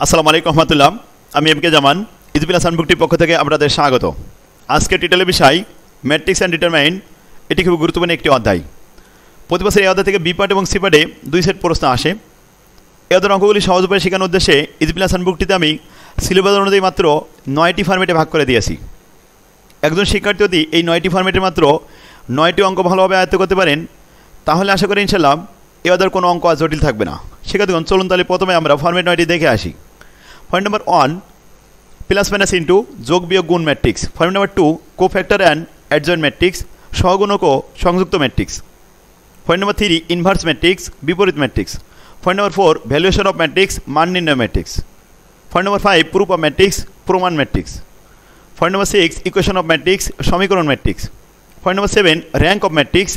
আসসালামু আলাইকুম রহমতুল্লাহ। আমি এম কে জামান, ইজি প্লাস আনবুকটির পক্ষ থেকে আপনাদের স্বাগত। আজকের টিটেলের বিষয় ম্যাট্রিক্স অ্যান্ড ডিটারমাইন। এটি খুব গুরুত্বপূর্ণ একটি অধ্যায়। প্রতি বছর এই অধ্যায় থেকে বি পার্ট এবং সি পার্টে 2 সেট প্রশ্ন আসে। এই অধ্যায়ের অঙ্কগুলি সহজ উপায়ে শেখানোর উদ্দেশ্যে ইজি প্লাস আনবুকটিতে আমি সিলেবাস অনুযায়ী মাত্র 9টি ফরম্যাটে ভাগ করে দিয়েছি। একজন শিক্ষার্থী যদি এই 9টি ফরম্যাটে মাত্র 9টি অঙ্ক ভালোভাবে আয়ত্ত করতে পারেন, তাহলে আশা করি ইনশাল্লাহ এই অধ্যায়ের কোনো অঙ্ক আর জটিল থাকবে না। শিক্ষার্থীগণ, চলুন তাহলে প্রথমে আমরা ফরম্যাট 9টি দেখে আসি। Format number 1, plus minus into যোগ বিয়োগ গুণ matrix. Format number 2, cofactor and adjoint matrix, সহগুণক ও সংযুক্ত matrix. Point number 3, inverse matrix, বিপরীত matrix. Point number 4, valuation of matrix, মান নির্ণয় matrix. Point number 5, proof of matrix, প্রমাণ matrix. Point number 6, equation of matrix, সমীকরণ matrix. Point number 7, rank of matrix,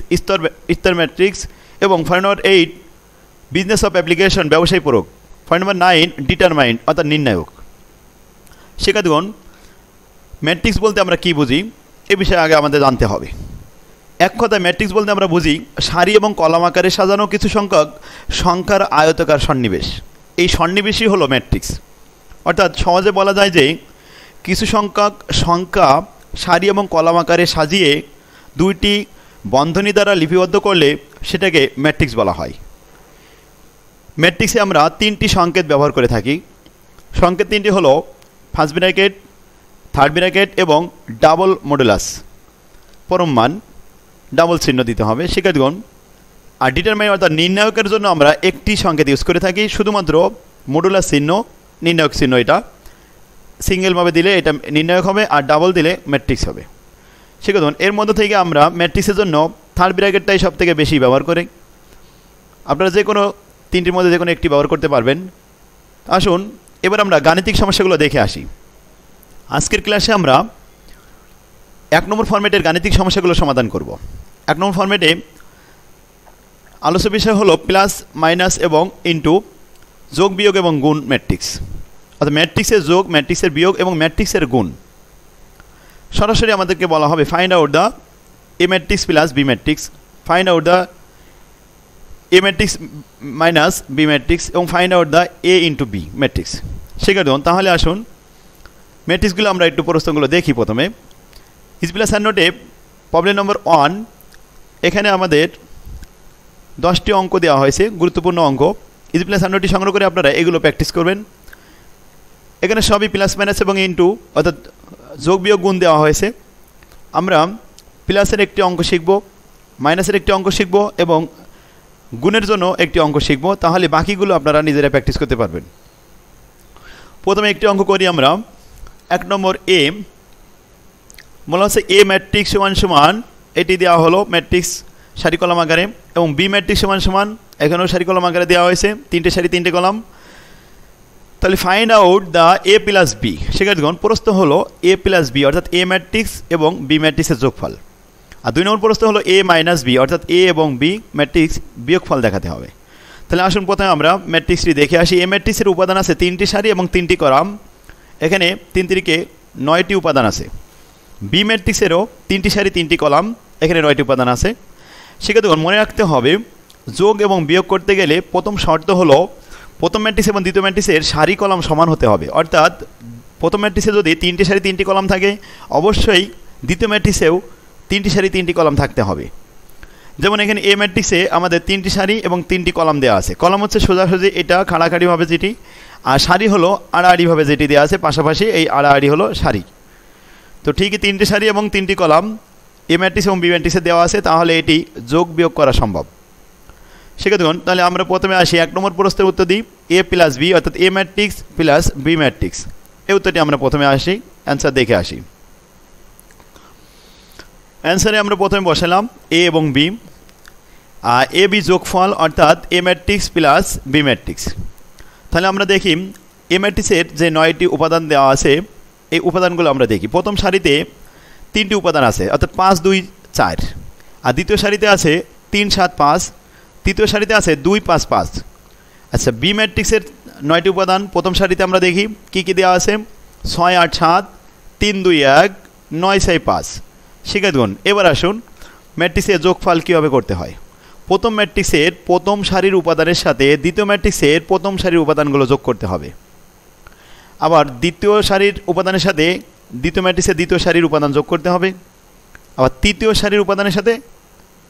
স্তর matrix. এবং point number 8, business of application, ব্যবসায়ী প্রয়োগ। Point number 9, determine অর্থাৎ নির্ণায়ক। শিক্ষার্থীগণ, ম্যাট্রিক্স বলতে আমরা কী বুঝি এ বিষয়ে আগে আমাদের জানতে হবে। এক কথায় ম্যাট্রিক্স বলতে আমরা বুঝি সারি এবং কলাম আকারে সাজানো কিছু সংখ্যক সংখ্যার আয়তাকার সন্নিবেশ। এই সন্নিবেশই হলো ম্যাট্রিক্স। অর্থাৎ সহজে বলা যায় যে কিছু সংখ্যক সংখ্যা সারি এবং কলাম আকারে সাজিয়ে 2টি বন্ধনী দ্বারা লিপিবদ্ধ করলে সেটাকে ম্যাট্রিক্স বলা হয়। ম্যাট্রিক্সে আমরা 3টি সংকেত ব্যবহার করে থাকি। সংকেত 3টি হলো ফার্স্ট ব্র্যাকেট, থার্ড ব্র্যাকেট এবং ডাবল মডুলাস। পরম মান ডাবল চিহ্ন দিতে হবে শিক্ষার্থীগণ। আর ডিটারমাইন অর্থাৎ নির্ণায়কের জন্য আমরা একটি সংকেত ইউজ করে থাকি, শুধুমাত্র মডুলাস চিহ্ন, নির্ণায়ক চিহ্ন। এটা সিঙ্গেলভাবে দিলে এটা নির্ণায়ক হবে, আর ডাবল দিলে ম্যাট্রিক্স হবে। শিক্ষার্থীগণ, এর মধ্যে থেকে আমরা ম্যাট্রিক্সের জন্য থার্ড ব্র্যাকেটটাই সব থেকে বেশি ব্যবহার করি। আপনারা যে কোনো 3টির মধ্যে যে কোনো একটি ব্যবহার করতে পারবেন। আসুন এবার আমরা গাণিতিক সমস্যাগুলো দেখে আসি। আজকের ক্লাসে আমরা 1 নম্বর ফরম্যাটের গাণিতিক সমস্যাগুলো সমাধান করব। 1 নম্বর ফরম্যাটে আলোচ্য বিষয় হলো প্লাস মাইনাস এবং ইন্টু যোগ বিয়োগ এবং গুণ ম্যাট্রিক্স। অর্থাৎ ম্যাট্রিক্সের যোগ, ম্যাট্রিক্সের বিয়োগ এবং ম্যাট্রিক্সের গুণ। সরাসরি আমাদেরকে বলা হবে find out the A matrix plus B matrix, find out the A matrix minus B matrix এবং find out the A into B matrix. শিক্ষার্থীগণ, তাহলে আসুন ম্যাট্রিক্সগুলো আমরা একটু প্রশ্নগুলো দেখি। প্রথমে ইজি প্লাস নোটে প্রবলেম নম্বর 1, এখানে আমাদের 10টি অঙ্ক দেওয়া হয়েছে, গুরুত্বপূর্ণ অঙ্ক। ইজি প্লাস নোটটি সংগ্রহ করে আপনারা এগুলো প্র্যাকটিস করবেন। এখানে সবই প্লাস মাইনাস এবং ইন্টু অর্থাৎ যোগ বিয়োগ গুণ দেওয়া হয়েছে। আমরা প্লাসের একটি অঙ্ক শিখব, মাইনাসের একটি অঙ্ক শিখব এবং গুণের জন্য একটি অঙ্ক শিখব। তাহলে বাকিগুলো আপনারা নিজেরা প্র্যাকটিস করতে পারবেন। প্রথমে একটি অঙ্ক করি আমরা। 1 নম্বর এ বলা হচ্ছে এ ম্যাট্রিক্স সমান সমান, এটি দেওয়া হলো ম্যাট্রিক্স সারি কলাম আকারে, এবং বি ম্যাট্রিক্স সমান সমান, এখানেও সারি কলাম আকারে দেওয়া হয়েছে, 3টে সারি 3টে কলাম। তাহলে find out the A plus B. শিক্ষার্থীগণ, প্রশ্ন হলো এ প্লাস বি অর্থাৎ এ ম্যাট্রিক্স এবং বি ম্যাট্রিক্সের যোগফল। আর 2 নম্বর প্রশ্ন হলো এ মাইনাস বি অর্থাৎ এ এবং বি ম্যাট্রিক্স বিয়োগফল দেখাতে হবে। তাহলে আসুন প্রথমে আমরা ম্যাট্রিক্সটি দেখে আসি। এ ম্যাট্রিক্সের উপাদান আছে 3টি সারি এবং 3টি কলাম। এখানে 3 3কে 9টি উপাদান আছে। বি ম্যাট্রিক্সেরও 3টি সারি 3টি কলাম, এখানে 9টি উপাদান আছে। শিক্ষার্থীগণ, মনে রাখতে হবে যোগ এবং বিয়োগ করতে গেলে প্রথম শর্ত হলো প্রথম ম্যাট্রিক্স এবং দ্বিতীয় ম্যাট্রিক্সের সারি কলাম সমান হতে হবে। অর্থাৎ প্রথম ম্যাট্রিক্সে যদি 3টি সারি 3টি কলাম থাকে, অবশ্যই দ্বিতীয় ম্যাট্রিক্সেও 3টি সারি 3টি কলাম থাকতে হবে। যেমন এখানে এ ম্যাট্রিক্সে আমাদের 3টি সারি এবং 3টি কলাম দেওয়া আছে। কলাম হচ্ছে সোজাসুজি এটা খাড়াখাড়িভাবে যেটি, আর সারি হলো আড়াআড়িভাবে যেটি দেওয়া আছে পাশাপাশি, এই আড়াআড়ি হলো সারি। তো ঠিকই 3টি সারি এবং 3টি কলাম এ ম্যাট্রিক্স এবং বি ম্যাট্রিক্সে দেওয়া আছে, তাহলে এটি যোগ বিয়োগ করা সম্ভব। শিক্ষার্থীগণ, তাহলে আমরা প্রথমে আসি 1 নম্বর প্রশ্নের উত্তর দিই। এ প্লাস বি অর্থাৎ এ ম্যাট্রিক্স প্লাস বি ম্যাট্রিক্স, এই উত্তরটি আমরা প্রথমে আসি, অ্যান্সার দেখে আসি। অ্যান্সারে আমরা প্রথমে বসালাম এ এবং বি, আর এ বি যোগফল অর্থাৎ এ ম্যাট্রিক্স প্লাস বি ম্যাট্রিক্স। তাহলে আমরা দেখি এ ম্যাট্রিক্সের যে 9টি উপাদান দেওয়া আছে, এই উপাদানগুলো আমরা দেখি। প্রথম সারিতে 3টি উপাদান আছে অর্থাৎ 5 2 4, আর দ্বিতীয় সারিতে আছে 3 7 5, তৃতীয় সারিতে আছে 2 5 5। আচ্ছা, বি ম্যাট্রিক্সের 9টি উপাদান প্রথম সারিতে আমরা দেখি কী কী দেওয়া আছে, 6 8 7, 3 2 1, 9 6 5। শিক্ষার্থীগণ, এবার আসুন ম্যাট্রিক্সের যোগফল কীভাবে করতে হয়। প্রথম ম্যাট্রিক্সের প্রথম সারির উপাদানের সাথে দ্বিতীয় ম্যাট্রিক্সের প্রথম সারির উপাদানগুলো যোগ করতে হবে। আবার দ্বিতীয় সারির উপাদানের সাথে দ্বিতীয় ম্যাট্রিক্সের দ্বিতীয় সারির উপাদান যোগ করতে হবে, আবার তৃতীয় সারির উপাদানের সাথে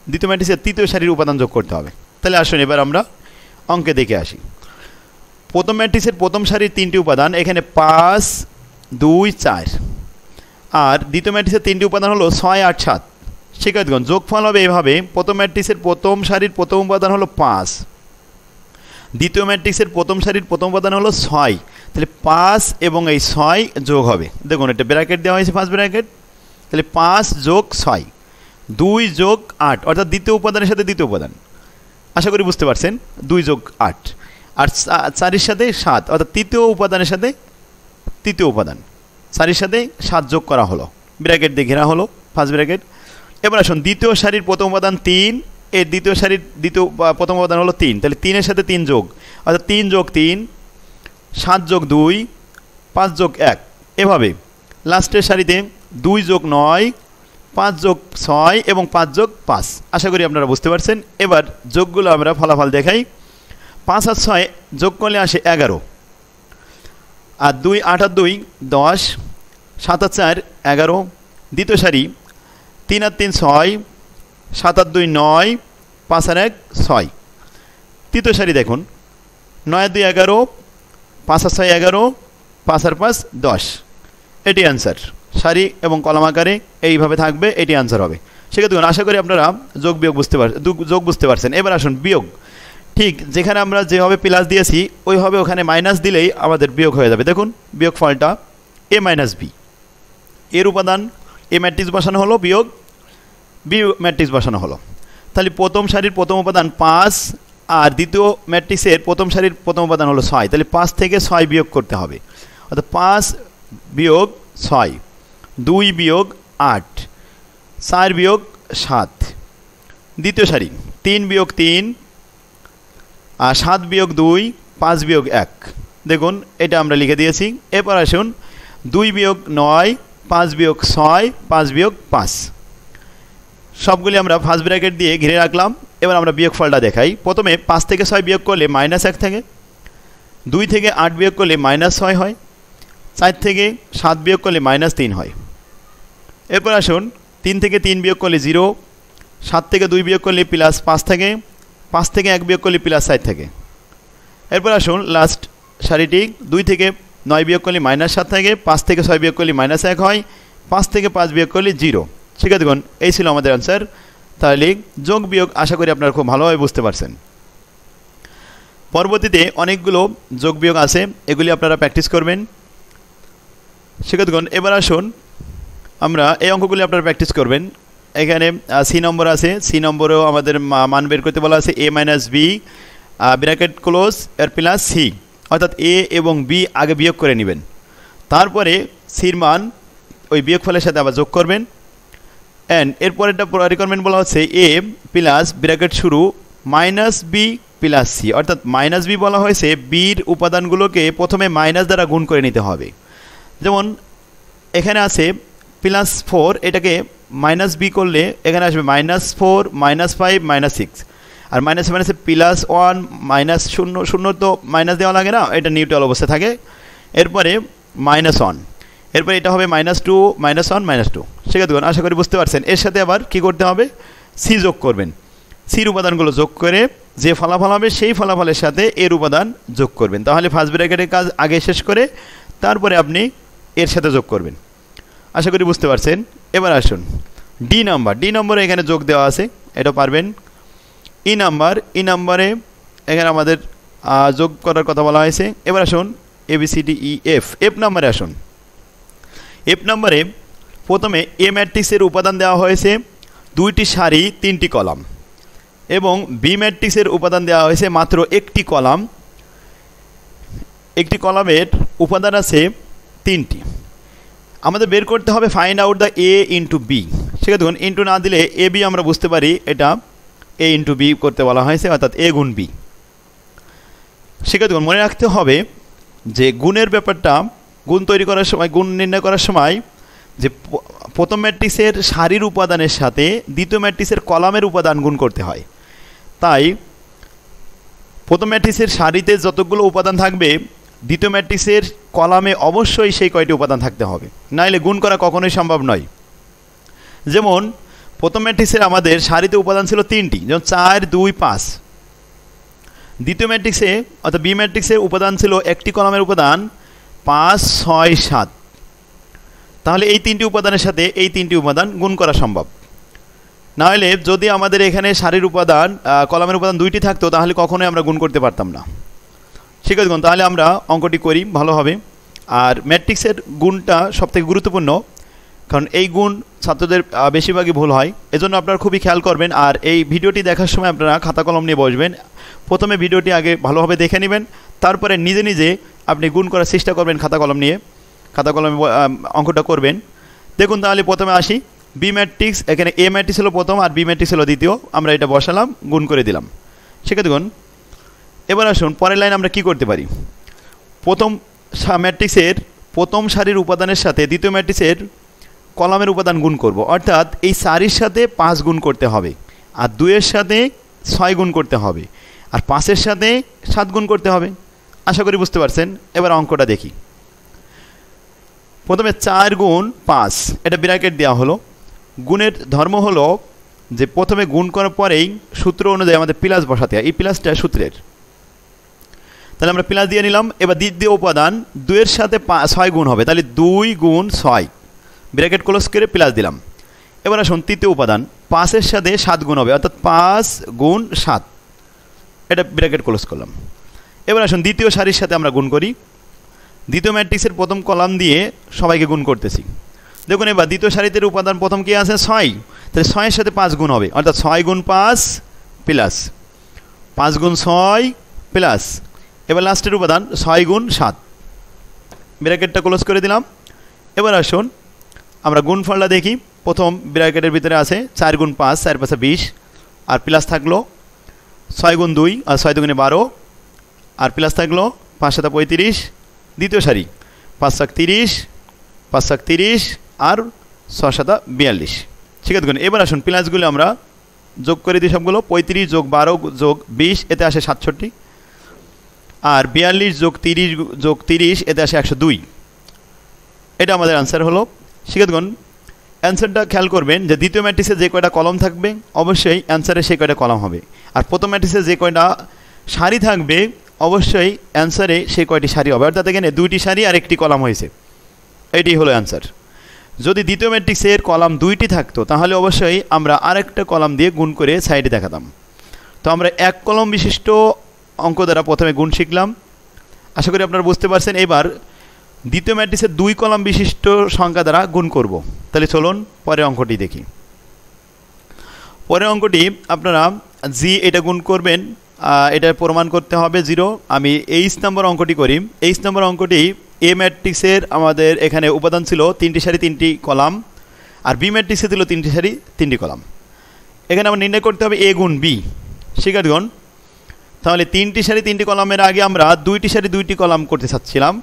দ্বিতীয় ম্যাট্রিক্সের তৃতীয় সারির উপাদান যোগ করতে হবে। তাহলে আসুন এবার আমরা অঙ্কে দেখে আসি। প্রথম ম্যাট্রিক্সের প্রথম সারির 3টি উপাদান এখানে 5, 2, 4, আর দ্বিতীয় ম্যাট্রিক্সের 3টি উপাদান হলো 6, 8, 7। শিক্ষার্থীগণ যোগফল হবে এভাবে, প্রথম ম্যাট্রিক্সের প্রথম সারির প্রথম উপাদান হলো 5, দ্বিতীয় ম্যাট্রিক্সের প্রথম সারির প্রথম উপাদান হলো 6, তাহলে 5 এবং এই 6 যোগ হবে। দেখুন এটা ব্র্যাকেট দেওয়া হয়েছে, ফার্স্ট ব্র্যাকেট, তাহলে 5 যোগ 6, 2 যোগ 8, অর্থাৎ দ্বিতীয় উপাদানের সাথে দ্বিতীয় উপাদান, আশা করি বুঝতে পারছেন, 2 যোগ 8, আর 4-এর সাথে 7, অর্থাৎ তৃতীয় উপাদানের সাথে তৃতীয় উপাদান, 4-এর সাথে 7 যোগ করা হলো, ব্র্যাকেট দিয়ে ঘেরা হলো ফার্স্ট ব্র্যাকেট। এবার আসুন দ্বিতীয় সারির প্রথম উপাদান 3, এর দ্বিতীয় সারির প্রথম উপাদান হলো 3, তাহলে 3-এর সাথে 3 যোগ, অর্থাৎ 3 যোগ 3, 7 যোগ 2, 5 যোগ 1, এভাবে লাস্টের সারিতে 2 যোগ 9, 5 যোগ 6 এবং 5 যোগ 5। আশা করি আপনারা বুঝতে পারছেন। এবার যোগগুলো আমরা ফলাফল দেখাই। 5 আর 6 যোগ করলে আসে 11, আর 2 8 আর 2 10, 7 আর 4 11, দ্বিতীয় সারি 3 আর 3 6, 7 আর 2 9, 5 আর 1 6, তৃতীয় সারি দেখুন 9 আর 2 11, 5 আর 6 11, 5 আর 5 10। এটি অ্যান্সার, সারি এবং কলাম আকারে এইভাবে থাকবে, এটি অ্যান্সার হবে। সেক্ষেত্রে আশা করি আপনারা যোগ বুঝতে পারছেন। এবার আসুন বিয়োগ। ঠিক যেখানে আমরা যেভাবে প্লাস দিয়েছি ওইভাবে ওখানে মাইনাস দিলেই আমাদের বিয়োগ হয়ে যাবে। দেখুন বিয়োগ ফলটা a মাইনাস বি, এর উপাদান এ ম্যাট্রিক্স বসানো হলো, বিয়োগ বি ম্যাট্রিক্স বসানো হলো। তাহলে প্রথম সারির প্রথম উপাদান 5, আর দ্বিতীয় ম্যাট্রিক্সের প্রথম সারির প্রথম উপাদান হলো 6, তাহলে 5 থেকে 6 বিয়োগ করতে হবে, অর্থাৎ 5 বিয়োগ 6, 2 বিয়োগ 8, 4 বিয়োগ 7। দ্বিতীয় সারি 3 বিয়োগ 3, আর 7 বিয়োগ 2, 5 বিয়োগ 1। দেখুন এটা আমরা লিখে দিয়েছি। এরপর আসুন 2 বিয়োগ 9, 5 বিয়োগ 6, 5 বিয়োগ 5। সবগুলি আমরা ফার্স্ট ব্র্যাকেট দিয়ে ঘিরে রাখলাম। এবার আমরা বিয়োগ ফলটা দেখাই। প্রথমে 5 থেকে 6 বিয়োগ করলে -1 থাকে, 2 থেকে 8 বিয়োগ করলে -6 হয়, 4 থেকে 7 বিয়োগ করলে -3 হয়। এরপর আসুন 3 থেকে 3 বিয়োগ করলে 0, 7 থেকে 2 বিয়োগ করলে +5 থাকে, 5 থেকে 1 বিয়োগ করলে +4 থাকে। এরপর আসুন লাস্ট সারিটি 2 থেকে 9 বিয়োগ করলে -7 থাকে, 5 থেকে 6 বিয়োগ করলে -1 হয়, 5 থেকে 5 বিয়োগ করলে 0। শিক্ষার্থীগণ এই ছিল আমাদের অ্যান্সার। তাহলে যোগ বিয়োগ আশা করি আপনারা খুব ভালোভাবে বুঝতে পারছেন। পরবর্তীতে অনেকগুলো যোগ বিয়োগ আছে, এগুলি আপনারা প্র্যাকটিস করবেন। শিক্ষার্থীগণ এবার আসুন আমরা এই অঙ্কগুলি আপনারা প্র্যাকটিস করবেন। এখানে সি নম্বর আছে, সি নম্বরেও আমাদের মান বের করতে বলা আছে, a minus B bracket close এর প্লাস সি, অর্থাৎ এ এবং বি আগে বিয়োগ করে নেবেন, তারপরে সির মান ওই বিয়োগ ফলের সাথে আবার যোগ করবেন। অ্যান্ড এরপরে একটা রিকোয়ারমেন্ট বলা হচ্ছে এ প্লাস ব্র্যাকেট শুরু মাইনাস বি প্লাস সি, অর্থাৎ মাইনাস বি বলা হয়েছে বির উপাদানগুলোকে প্রথমে মাইনাস দ্বারা গুণ করে নিতে হবে। যেমন এখানে আছে +4, এটাকে মাইনাস বি করলে এখানে আসবে -4, -5, -6, আর মাইনাস মাইনাসে +1 -0, 0 তো মাইনাস দেওয়া লাগে না, এটা নিউট্রাল অবস্থায় থাকে। এরপরে -1, এরপরে এটা হবে -2, -1, -2। সেক্ষেত্রে আশা করি বুঝতে পারছেন। এর সাথে আবার কি করতে হবে, সি যোগ করবেন, সির উপাদানগুলো যোগ করে যে ফলাফল হবে সেই ফলাফলের সাথে এর উপাদান যোগ করবেন। তাহলে ফার্স্ট ব্র্যাকেটের কাজ আগে শেষ করে তারপরে আপনি এর সাথে যোগ করবেন। আশা করি বুঝতে পারছেন। এবার আসুন ডি নম্বরে এখানে যোগ দেওয়া আছে, এটা পারবেন। ই নাম্বারে এখানে আমাদের যোগ করার কথা বলা হয়েছে। এবার আসুন ABCD E F, এফ নাম্বারে আসুন। এফ নাম্বারে প্রথমে এ ম্যাট্রিক্সের উপাদান দেওয়া হয়েছে 2টি সারি 3টি কলাম, এবং বি ম্যাট্রিক্সের উপাদান দেওয়া হয়েছে মাত্র 1টি কলাম। একটি কলামের উপাদান আছে 3টি। আমাদের বের করতে হবে find out the A into B. সেক্ষেত্রে দেখুন ইন্টু না দিলে এ বি আমরা বুঝতে পারি এটা এ ইন্টু বি করতে বলা হয়েছে, অর্থাৎ এ গুণ বি। সেক্ষেত্রে দেখুন মনে রাখতে হবে যে গুণের ব্যাপারটা, গুণ তৈরি করার সময়, গুণ নির্ণয় করার সময় যে প্রথম ম্যাট্রিক্সের সারির উপাদানের সাথে দ্বিতীয় ম্যাট্রিক্সের কলামের উপাদান গুণ করতে হয়। তাই প্রথম ম্যাট্রিক্সের সারিতে যতগুলো উপাদান থাকবে দ্বিতীয় ম্যাট্রিক্সের কলামে অবশ্যই সেই কয়টি উপাদান থাকতে হবে, নাইলে গুণ করা কখনোই সম্ভব নয়। যেমন প্রথম ম্যাট্রিক্সের আমাদের সারিতে উপাদান ছিল 3টি, যেমন 4, 2, 5। দ্বিতীয় ম্যাট্রিক্সে অর্থাৎ বি ম্যাট্রিক্সের উপাদান ছিল একটি কলামের উপাদান 5, 6, 7। তাহলে এই 3টি উপাদানের সাথে এই 3টি উপাদান গুণ করা সম্ভব। নাহলে যদি আমাদের এখানে সারির উপাদান কলামের উপাদান 2টি থাকতো তাহলে কখনোই আমরা গুণ করতে পারতাম না। শিক্ষার্থীগণ, তাহলে আমরা অঙ্কটি করি ভালো হবে। আর ম্যাট্রিক্সের গুণটা সবথেকে গুরুত্বপূর্ণ, কারণ এই গুণ ছাত্রদের বেশিরভাগই ভুল হয়, এজন্য আপনারা খুবই খেয়াল করবেন। আর এই ভিডিওটি দেখার সময় আপনারা খাতা কলম নিয়ে বসবেন। প্রথমে ভিডিওটি আগে ভালোভাবে দেখে নেবেন, তারপরে নিজে নিজে আপনি গুণ করার চেষ্টা করবেন খাতা কলম নিয়ে, খাতা কলমে অঙ্কটা করবেন। দেখুন, তাহলে প্রথমে আসি বি ম্যাট্রিক্স। এখানে এ ম্যাট্রিক্স হলো প্রথম আর বি ম্যাট্রিক্স হলো দ্বিতীয়, আমরা এটা বসালাম, গুণ করে দিলাম। শিক্ষার্থীগণ, এবার আসুন পরের লাইন আমরা কি করতে পারি। প্রথম ম্যাট্রিক্সের প্রথম সারির উপাদানের সাথে দ্বিতীয় ম্যাট্রিক্সের কলামের উপাদান গুণ করব, অর্থাৎ এই সারির সাথে 5 গুণ করতে হবে, আর 2-এর সাথে 6 গুণ করতে হবে, আর 5-এর সাথে 7 গুণ করতে হবে। আশা করি বুঝতে পারছেন। এবার অঙ্কটা দেখি। প্রথমে 4 গুণ 5, এটা ব্র্যাকেট দেওয়া হলো। গুণের ধর্ম হলো যে প্রথমে গুণ করার পরেই সূত্র অনুযায়ী আমাদের প্লাস বসাতে হয়, এই প্লাসটা সূত্রের। তাহলে আমরা প্লাস দিয়ে নিলাম। এবার দ্বিতীয় উপাদান 2-এর সাথে 6 গুণ হবে, তাহলে 2 গুণ 6, ব্র্যাকেট ক্লোজ করে প্লাস দিলাম। এবার আসুন তৃতীয় উপাদান 5-এর সাথে 7 গুণ হবে, অর্থাৎ 5 গুণ 7, এটা ব্র্যাকেট ক্লোজ করলাম। এবার আসুন দ্বিতীয় সারির সাথে আমরা গুণ করি। দ্বিতীয় ম্যাট্রিক্সের প্রথম কলাম দিয়ে সবাইকে গুণ করতেছি। দেখুন, এবার দ্বিতীয় সারিতে উপাদান প্রথম কি আছে? 6, তাহলে 6-এর সাথে 5 গুণ হবে, অর্থাৎ 6 গুণ 5 প্লাস 5 গুণ 6 প্লাস, এবার লাস্টের উপাদান 6 গুণ 7, ব্র্যাকেটটা ক্লোজ করে দিলাম। এবার আসুন আমরা গুণফলটা দেখি। প্রথম ব্র্যাকেটের ভিতরে আছে 4 গুণ 5, 4 5 20, আর প্লাস থাকলো 6 গুণ 2, আর 6 2 12, আর প্লাস থাকলো 5 7 35। দ্বিতীয় সারি 5 7 30, 5 7 30, আর 6 7 42। ঠিক আছে। এবার আসুন প্লাসগুলো আমরা যোগ করে দিই সবগুলো। 35 যোগ 12 যোগ 20, এতে আসে 67, আর 42 যোগ 30 যোগ 30, এতে আসে 102। এটা আমাদের অ্যান্সার হলো। শিক্ষার্থীগণ, অ্যান্সারটা খেয়াল করবেন যে দ্বিতীয় ম্যাট্রিক্সে যে কয়টা কলম থাকবে অবশ্যই অ্যান্সারে সেই কয়টা কলম হবে, আর প্রথম ম্যাট্রিক্সে যে কয়টা সারি থাকবে অবশ্যই অ্যান্সারে সেই কয়টি সারি হবে, অর্থাৎ এখানে 2টি সারি আর 1টি কলাম হয়েছে, এটি হলো অ্যান্সার। যদি দ্বিতীয় ম্যাট্রিক্সের কলাম 2টি থাকতো তাহলে অবশ্যই আমরা আরেকটা কলাম দিয়ে গুণ করে সাইডে দেখাতাম। তো আমরা 1 কলম বিশিষ্ট অঙ্ক দ্বারা প্রথমে গুণ শিখলাম, আশা করি আপনারা বুঝতে পারছেন। এবার দ্বিতীয় ম্যাট্রিক্সের 2 কলাম বিশিষ্ট সংখ্যা দ্বারা গুণ করব। তাহলে চলুন পরের অঙ্কটি দেখি। পরের অঙ্কটি আপনারা জি এটা গুণ করবেন, এটা প্রমাণ করতে হবে 0। আমি 23 নম্বর অঙ্কটি করি। 23 নম্বর অঙ্কটি এ ম্যাট্রিক্সের আমাদের এখানে উপাদান ছিল 3টি সারি 3টি কলাম, আর বি ম্যাট্রিক্সে ছিল 3টি সারি 3টি কলাম। এখানে আমার নির্ণয় করতে হবে এ গুণ বি। শিক্ষার্থীগণ, তাহলে 3টি সারি 3টি কলামের আগে আমরা 2টি সারি 2টি কলাম করতে চাচ্ছিলাম,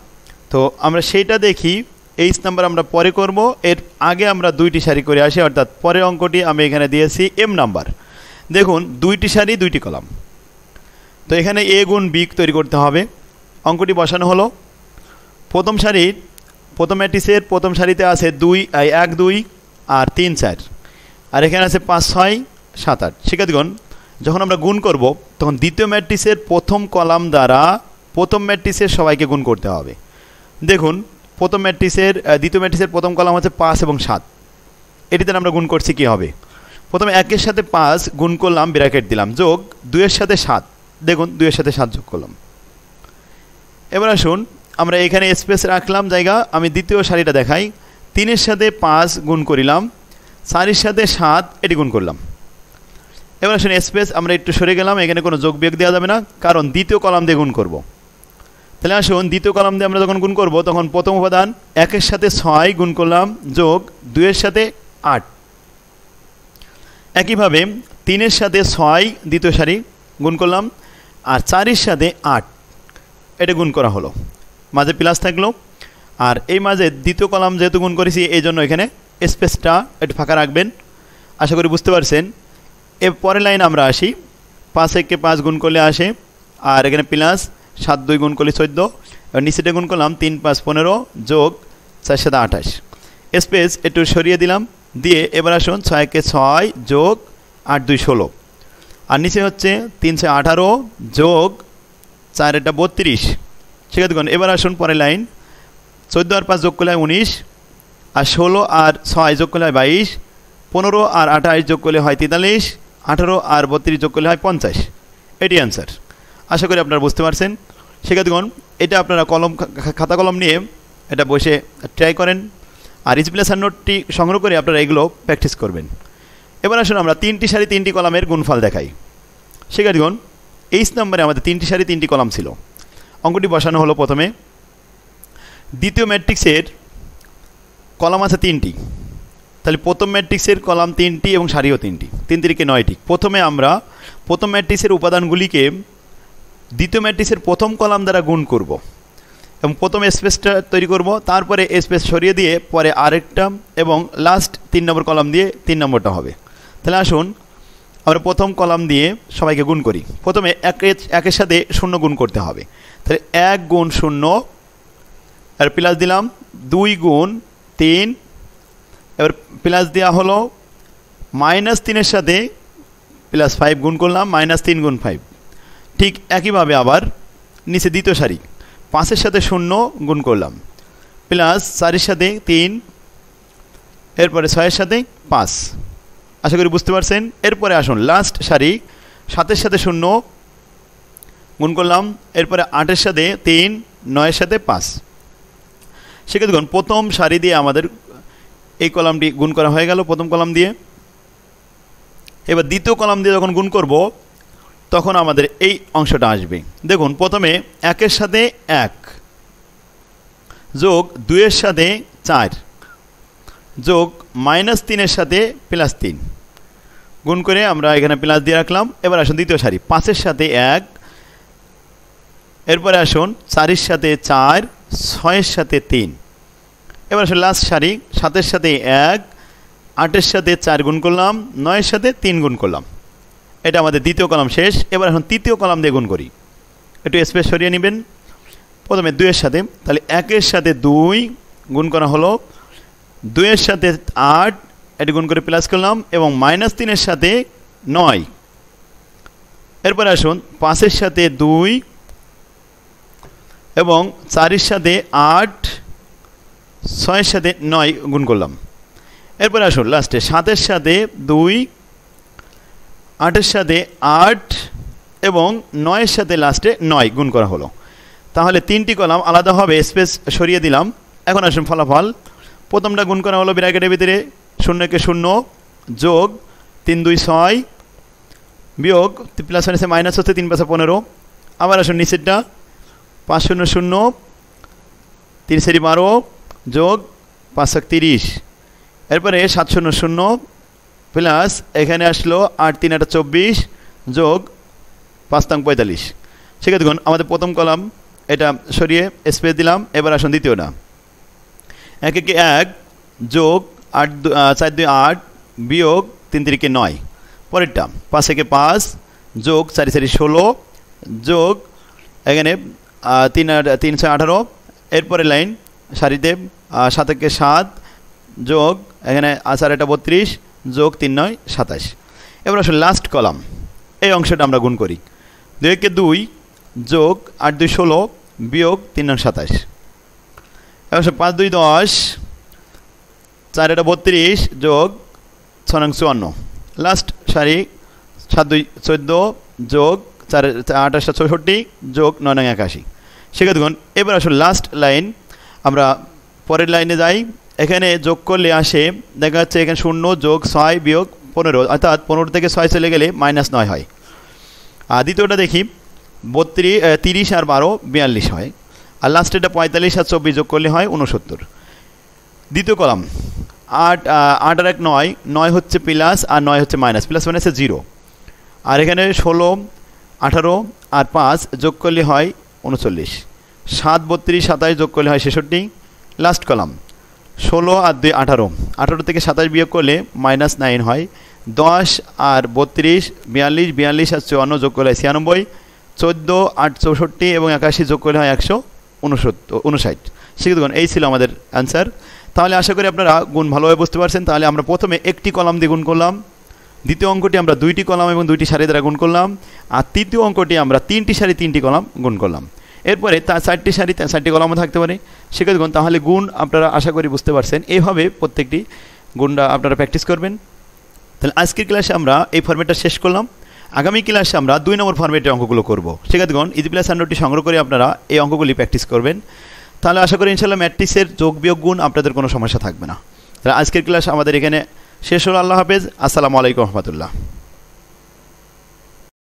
তো আমরা সেইটা দেখি। 23 নম্বর আমরা পরে করব, এর আগে আমরা 2টি সারি করে আসি, অর্থাৎ পরের অঙ্কটি আমি এখানে দিয়েছি এম নাম্বার। দেখুন 2টি সারি 2টি কলাম, তো এখানে এ গুণ বি তৈরি করতে হবে। অঙ্কটি বসানো হলো। প্রথম সারির প্রথম ম্যাট্রিক্সের প্রথম সারিতে আছে 1 2 আর 3 4, আর এখানে আছে 5 6 7 8। শিক্ষার্থীগণ, যখন আমরা গুণ করব তখন দ্বিতীয় ম্যাট্রিক্সের প্রথম কলাম দ্বারা প্রথম ম্যাট্রিক্সের সবাইকে গুণ করতে হবে। দেখুন প্রথম ম্যাট্রিক্সের দ্বিতীয় ম্যাট্রিক্সের প্রথম কলাম হচ্ছে 5 এবং 7, এটিতে আমরা গুণ করছি কি হবে। প্রথমে 1-এর সাথে 5 গুণ করলাম, ব্র্যাকেট দিলাম, যোগ 2-এর সাথে 7, দেখুন 2-এর সাথে 7 যোগ করলাম। এবার আসুন আমরা এখানে স্পেস রাখলাম জায়গা, আমি দ্বিতীয় সারিটা দেখাই। 3-এর সাথে 5 গুণ করিলাম, 4-এর সাথে 7 এটি গুণ করলাম। এবার আসুন স্পেস আমরা একটু সরে গেলাম, এখানে কোনো যোগ বিয়োগ দেওয়া যাবে না, কারণ দ্বিতীয় কলাম দিয়ে গুণ করব। তাহলে আসুন দ্বিতীয় কলাম দিয়ে আমরা যখন গুণ করব তখন প্রথম উপাদান 1-এর সাথে 6 গুণ করলাম, যোগ 2-এর সাথে 8। একইভাবে 3-এর সাথে 6 দ্বিতীয় সারি গুণ করলাম, আর 4-এর সাথে 8 এটা গুণ করা হলো, মাঝে প্লাস থাকলো। আর এই মাঝে দ্বিতীয় কলাম যেহেতু গুণ করেছি এই জন্য এখানে স্পেসটা একটু ফাঁকা রাখবেন। আশা করি বুঝতে পারছেন। এর পরের লাইন আমরা আসি। 5 1-কে 5 গুণ করলে আসে, আর এখানে প্লাস 7 2 গুণ করলে 14, এবার নিচেটা গুণ করলাম 3 5 15 যোগ 4 7 28 স্পেস একটু সরিয়ে দিলাম দিয়ে এবার আসুন 6 কে 6 যোগ 8 2 16 আর নিচে হচ্ছে 3 6 18 যোগ 4 এটা 32 ঠিক আছে দেখুন এবার আসুন পরের লাইন 14 আর 5 যোগ করলে হয় 19 আর 16 আর 6 যোগ করলে হয় 22 15 আর 28 যোগ করলে হয় 43 18 আর 32 যোগ করলে হয় 50 এটি অ্যান্সার আশা করি আপনারা বুঝতে পারছেন শিক্ষার্থীগণ এটা আপনারা কলম খাতা কলম নিয়ে এটা বসে ট্রাই করেন আর ইজপ্লেসার নোটটি সংগ্রহ করে আপনারা এগুলো প্র্যাকটিস করবেন এবার আসুন আমরা 3টি সারি 3টি কলামের গুণফল দেখাই শিক্ষার্থীগণ 23 নম্বরে আমাদের 3টি সারি 3টি কলাম ছিল অঙ্কটি বসানো হলো প্রথমে দ্বিতীয় ম্যাট্রিক্সের কলাম আছে 3টি তাহলে প্রথম ম্যাট্রিক্সের কলাম 3টি এবং সারিও 3টি 3 3 কে 9টি প্রথমে আমরা প্রথম ম্যাট্রিক্সের উপাদানগুলিকে দ্বিতীয় ম্যাট্রিক্সের প্রথম কলাম দ্বারা গুণ করব এবং প্রথম স্পেসটা তৈরি করব তারপরে স্পেস সরিয়ে দিয়ে পরে আরেকটা এবং লাস্ট 3 নম্বর কলাম দিয়ে 3 নম্বরটা হবে তাহলে আসুন আমরা প্রথম কলাম দিয়ে সবাইকে গুণ করি প্রথমে একের সাথে 0 গুণ করতে হবে তাহলে 1 গুণ 0 আর প্লাস দিলাম 2 গুণ 3 এবার প্লাস দেওয়া হলো -3 এর সাথে +5 গুণ করলাম -3 গুণ 5 ঠিক একইভাবে আবার নিচে দ্বিতীয় সারি 5 এর সাথে 0 গুণ করলাম প্লাস 4 এর সাথে 3 এরপরে 6 এর সাথে 5 আশা করি বুঝতে পারছেন এরপরে আসুন লাস্ট সারি 7 এর সাথে 0 গুণ করলাম এরপরে 8 এর সাথে 3 9 এর সাথে 5 সেক্ষেত্রে দেখুন প্রথম সারি দিয়ে আমাদের এই কলামটি গুণ করা হয়ে গেল প্রথম কলাম দিয়ে এবার দ্বিতীয় কলাম দিয়ে যখন গুণ করব তখন আমাদের এই অংশটা আসবে দেখুন প্রথমে 1 এর সাথে 1 যোগ 2 এর সাথে 4 যোগ -3 এর সাথে +3 গুণ করে আমরা এখানে প্লাস দিয়ে রাখলাম এবার আসুন দ্বিতীয় সারি 5 এর সাথে 1 এরপরে আসুন 4 এর সাথে 4 6 এর সাথে 3 এবার আসুন লাস্ট সারি 7 এর সাথে 1 8 এর সাথে 4 গুণ করলাম 9 এর সাথে 3 গুণ করলাম এটা আমাদের দ্বিতীয় কলাম শেষ এবার এখন তৃতীয় কলাম দিয়ে গুণ করি একটু স্পেস সরিয়ে নেবেন প্রথমে 2 এর সাথে তাহলে 1 এর সাথে 2 গুণ করা হলো 2 এর সাথে 8 এটি গুণ করে প্লাস করলাম এবং -3 এর সাথে 9 এরপর আসুন 5 এর সাথে 2 এবং 4 এর সাথে 8 6 এর সাথে 9 গুণ করলাম এরপর আসুন লাস্টে 7 এর সাথে 2 8 এর সাথে 8 এবং 9 এর সাথে লাস্টে 9 গুণ করা হলো তাহলে 3টি কলাম আলাদাভাবে স্পেস সরিয়ে দিলাম এখন আসুন ফলাফল প্রথমটা গুণ করা হলো ব্র্যাকেটের ভিতরে 0 কে 0 যোগ 3 2 6 বিয়োগ প্লাস হচ্ছে মাইনাস হচ্ছে 3 5 15 আবার আসুন নিচেরটা 5 0 0 3 4 12 যোগ 5 30 এরপরে 7 0 0 প্লাস এখানে আসলো 8 3 8 24 যোগ 5 3 45 সেক্ষেত্রে দেখুন আমাদের প্রথম কলাম এটা সরিয়ে স্পেস দিলাম এবার আসুন দ্বিতীয়টা 1 1 1 যোগ 8 4 2 8 বিয়োগ 3 3 9 পরেরটা 5 1 5 যোগ 4 4 16 যোগ এখানে 3 3 6 18 এরপরে লাইন সারিতে 7 1 7 যোগ এখানে 4 এটা 32 যোগ 3 9 27 এবার আসলে লাস্ট কলাম এই অংশটা আমরা গুণ করি 2 1 2 যোগ 8 2 16 বিয়োগ 3 9 27 এবার 5 2 10 4 এটা 32 যোগ 6 9 54 লাস্ট সারি 7 2 14 যোগ 4 8 64 যোগ 9 9 81 সেক্ষেত্রে দেখুন এবার আসলে লাস্ট লাইন আমরা পরের লাইনে যাই এখানে যোগ করলে আসে দেখা যাচ্ছে এখানে 0 যোগ 6 বিয়োগ 15 অর্থাৎ 15 থেকে 6 চলে গেলে -9 হয় আর দ্বিতীয়টা দেখি 30 আর 12 42 হয় আর লাস্টেটা 45 আর 24 যোগ করলে হয় 69 দ্বিতীয় কলাম 8 8 আর 1 9 9 হচ্ছে প্লাস আর 9 হচ্ছে মাইনাস প্লাস মানে হচ্ছে 0 আর এখানে 16 18 আর 5 যোগ করলে হয় 39 7 32 27 যোগ করলে হয় 66 লাস্ট কলাম 16 আর 2 18 18 থেকে 27 বিয়োগ করলে -9 হয় 10 আর 32 42 42 আর 54 যোগ করলে হয় 96 14 8 64 এবং 81 যোগ করলে হয় 119 59। শিক্ষার্থীগণ এই ছিল আমাদের অ্যান্সার। তাহলে আশা করি আপনারা গুণ ভালোভাবে বুঝতে পারছেন। তাহলে আমরা প্রথমে একটি কলাম দিয়ে গুণ করলাম, দ্বিতীয় অঙ্কটি আমরা 2টি কলাম এবং 2টি সারি দ্বারা গুণ করলাম, আর তৃতীয় অঙ্কটি আমরা 3টি সারি 3টি কলাম গুণ করলাম। এরপরে 4টি সারি 4টি কলামও থাকতে পারে। শিক্ষার্থীগণ তাহলে গুণ আপনারা আশা করি বুঝতে পারছেন। এইভাবে প্রত্যেকটি গুণটা আপনারা প্র্যাকটিস করবেন। তাহলে আজকের ক্লাসে আমরা এই ফরম্যাটটা শেষ করলাম। আগামী ক্লাসে আমরা 2 নম্বর ফরম্যাটের অঙ্কগুলো করব। শিক্ষার্থীগণ ইজি প্লাস নোটটি সংগ্রহ করে আপনারা এই অঙ্কগুলি প্র্যাকটিস করবেন। তাহলে আশা করি ইনশাআল্লাহ ম্যাট্রিক্সের যোগ বিয়োগ গুণ আপনাদের কোনো সমস্যা থাকবে না। তাহলে আজকের ক্লাস আমাদের এখানে শেষ হলো। আল্লাহ হাফেজ। আসসালামু আলাইকুম রহমতুল্লাহ।